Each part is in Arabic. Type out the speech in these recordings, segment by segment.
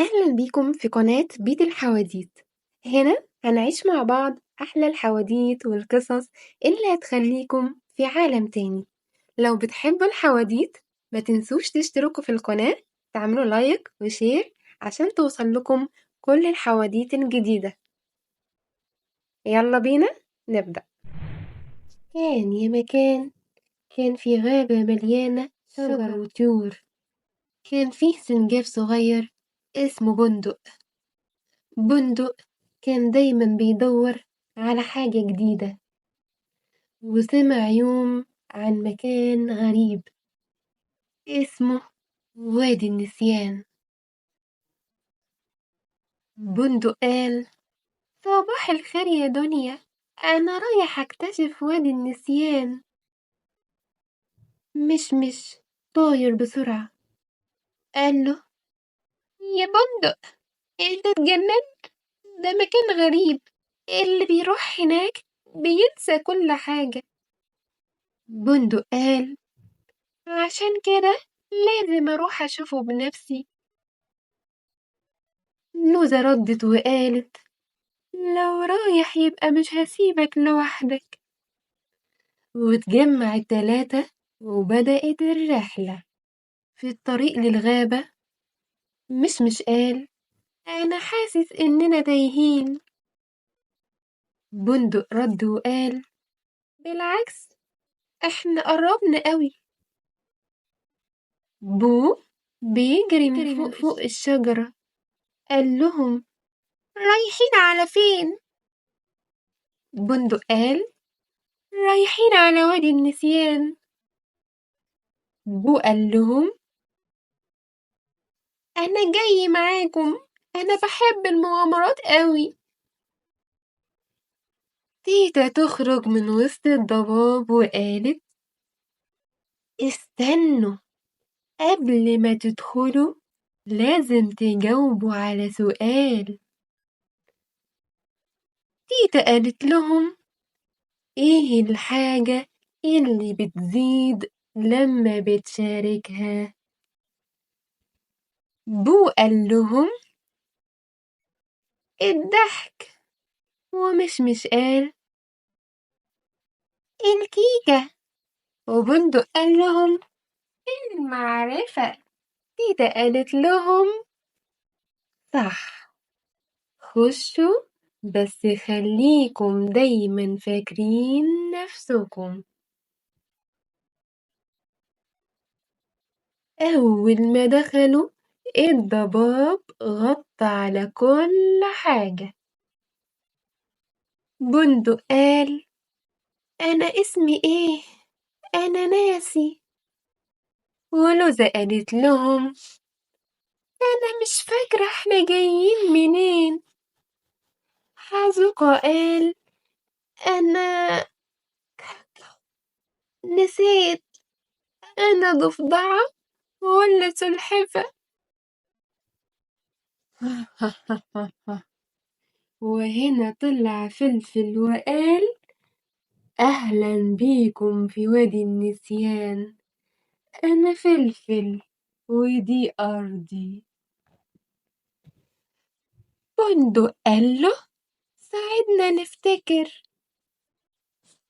أهلا بيكم في قناة بيت الحواديت. هنا هنعيش مع بعض أحلى الحواديت والقصص اللي هتخليكم في عالم تاني. لو بتحبوا الحواديت ما تنسوش تشتركوا في القناة، تعملوا لايك وشير عشان توصل لكم كل الحواديت الجديدة. يلا بينا نبدأ. كان يا مكان، كان في غابة مليانة شجر وطيور. كان فيه سنجاب صغير اسمه بندق. بندق كان دايما بيدور على حاجة جديدة، وسمع يوم عن مكان غريب اسمه وادي النسيان. بندق قال: صباح الخير يا دنيا، أنا رايح أكتشف وادي النسيان. مش طاير بسرعة قال له: يا بندق، انت اتجننت؟ ده مكان غريب، اللي بيروح هناك بينسى كل حاجة. بندق قال: عشان كده لازم أروح أشوفه بنفسي. لوزة ردت وقالت: لو رايح يبقى مش هسيبك لوحدك. واتجمع التلاتة وبدأت الرحلة. في الطريق للغابة مش قال: أنا حاسس إننا تايهين. بندق رد وقال: بالعكس، إحنا قربنا قوي. بو بيجري من فوق الشجرة قال لهم: رايحين على فين؟ بندق قال: رايحين على وادي النسيان. بو قال لهم: أنا جاي معاكم، أنا بحب المغامرات قوي. تيتا تخرج من وسط الضباب وقالت: استنوا، قبل ما تدخلوا لازم تجاوبوا على سؤال. تيتا قالت لهم: ايه الحاجة اللي بتزيد لما بتشاركها؟ بو قال لهم: الضحك. ومش قال: الكيكة. وبندق قال لهم: المعرفة. تيتا قالت لهم: صح، خشوا، بس خليكم دايما فاكرين نفسكم. أول ما دخلوا الضباب غطى على كل حاجة. بندق قال: أنا اسمي إيه؟ أنا ناسي. ولوزة قالت لهم: أنا مش فاكرة إحنا جايين منين. حزقة قال: أنا نسيت، أنا ضفدعة ولا سلحفة. وهنا طلع فلفل وقال: أهلا بيكم في وادي النسيان، أنا فلفل ودي أرضي. بندق قال له: ساعدنا نفتكر.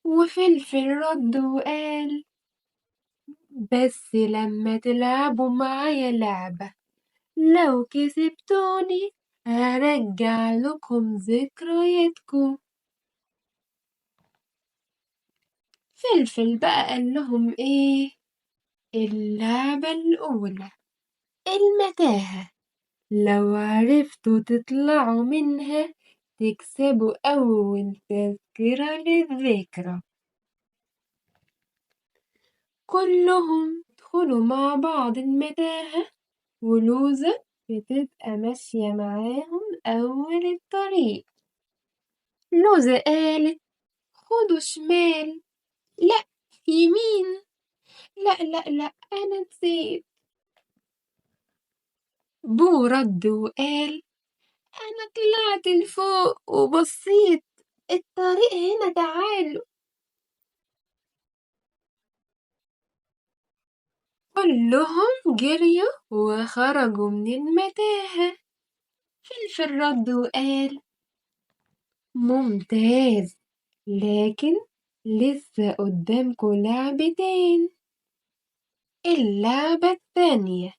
وفلفل رد وقال: بس لما تلعبوا معايا لعبة، لو كسبتوني هرجع لكم ذكرياتكم. فلفل بقى قال لهم ايه؟ اللعبة الأولى المتاهة، لو عرفتوا تطلعوا منها تكسبوا أول تذكرة للذكرى. كلهم دخلوا مع بعض المتاهة، ولوزة بتبقى ماشية معاهم أول الطريق. لوزة قالت: خدوا شمال. لأ، يمين. لأ لأ لأ، أنا نسيت. بو رد وقال: أنا طلعت لفوق وبصيت، الطريق هنا، تعالوا. كلهم جريوا وخرجوا من المتاهة. فلفل رد وقال: ممتاز، لكن لسه قدامكوا لعبتين. اللعبة التانية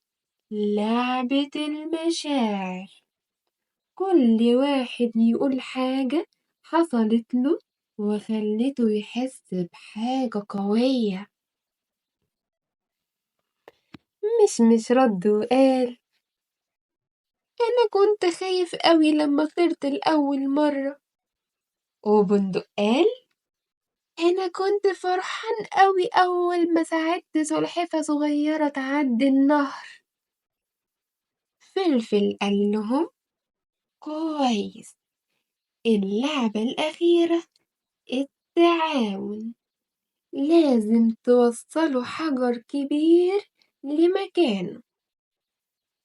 لعبة المشاعر، كل واحد يقول حاجة حصلت له وخلته يحس بحاجة قوية. مش رد وقال: أنا كنت خايف قوي لما طرت لأول مرة. وبندق قال: أنا كنت فرحان قوي أول ما ساعدت سلحفاة صغيرة تعدي النهر. فلفل قال لهم: كويس، اللعبة الأخيرة التعاون، لازم توصلوا حجر كبير لمكانه.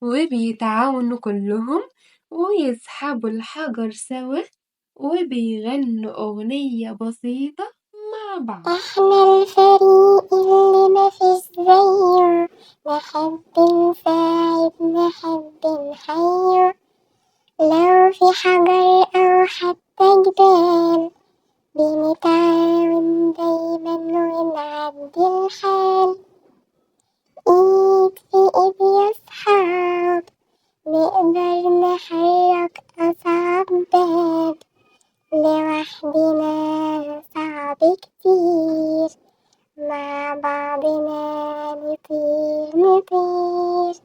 وبيتعاونوا كلهم ويسحبوا الحجر سوا وبيغنوا أغنية بسيطة مع بعض. احنا الفريق اللي مفيش زيه، نحب نساعد نحب نحير، لو في حجر او حتى جبال بنتعاون دايما ونعدي الحال. ايد في ايد يا صحاب، نقدر نحرك اصعب باب، لوحدنا صعب كتير، مع بعضنا نطير نطير.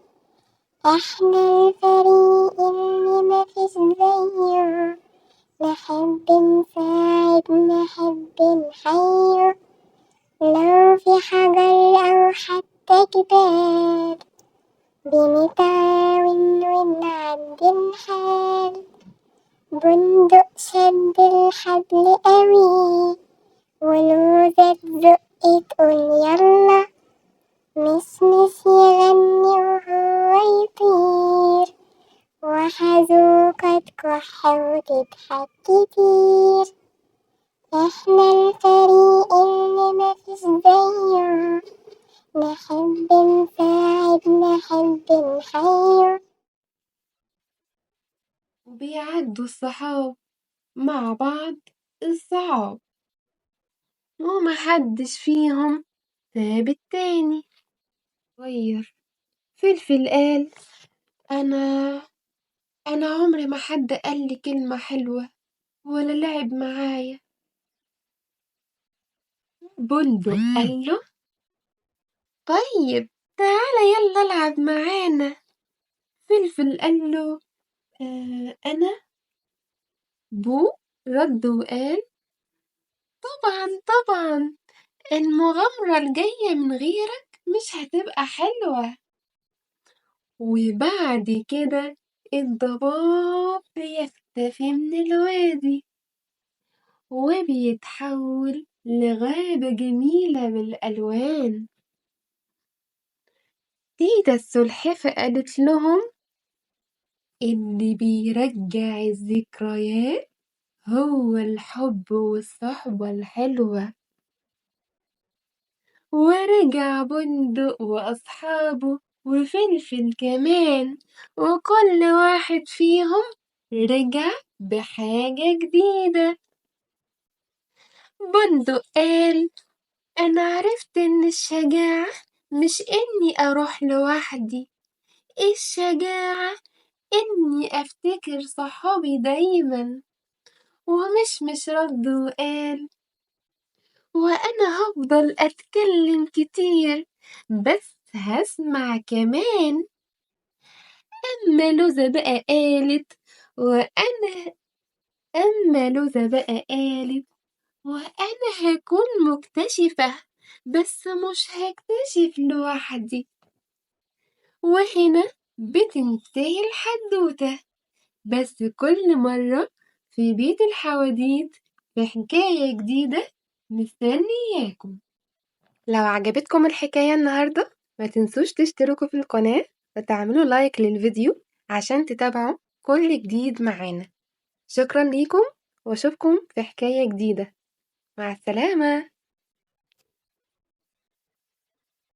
احنا الفريق اللي مفيش زيه، نحب نساعد نحب نحير، لو في حجر او حتى جبال بنتعاون ونعدي الحال. بندق شد الحبل قوي، ولوزة تزق تقول يلا، مش يغني وهو يطير، وحزوقة تكح وتضحك كتير. احنا الفريق اللي مفيش زيه، نحب نساعد نحب نحير. وبيعدوا الصحاب مع بعض الصعاب، ومحدش فيهم ساب التاني. غير فلفل قال: أنا أنا عمري ما حد قال لي كلمة حلوة ولا لعب معايا. بندق قال له: طيب تعالى يلا العب معانا. فلفل قال له: أنا. بو رد وقال: طبعا طبعا، المغامرة الجاية من غيرك مش هتبقى حلوة. وبعد كده الضباب بيختفي من الوادي وبيتحول لغابة جميلة بالألوان. تيتا السلحفاة قالت لهم: اللي بيرجع الذكريات هو الحب والصحبة الحلوة. ورجع بندق وأصحابه وفلفل كمان، وكل واحد فيهم رجع بحاجة جديدة. بندق قال: أنا عرفت إن الشجاعة مش إني أروح لوحدي، الشجاعة إني أفتكر صحابي دايما. مش رد وقال: وأنا هفضل أتكلم كتير بس هسمع كمان. أما لوزة بقى قالت: وأنا أما لوزة بقى قالت: وأنا هكون مكتشفة بس مش هكتشف لوحدي. وهنا بتنتهي الحدوتة، بس كل مرة في بيت الحواديت في حكاية جديدة مستنياكم. لو عجبتكم الحكاية النهاردة ما تنسوش تشتركوا في القناة وتعملوا لايك للفيديو عشان تتابعوا كل جديد معانا. شكرا ليكم واشوفكم في حكاية جديدة. مع السلامة.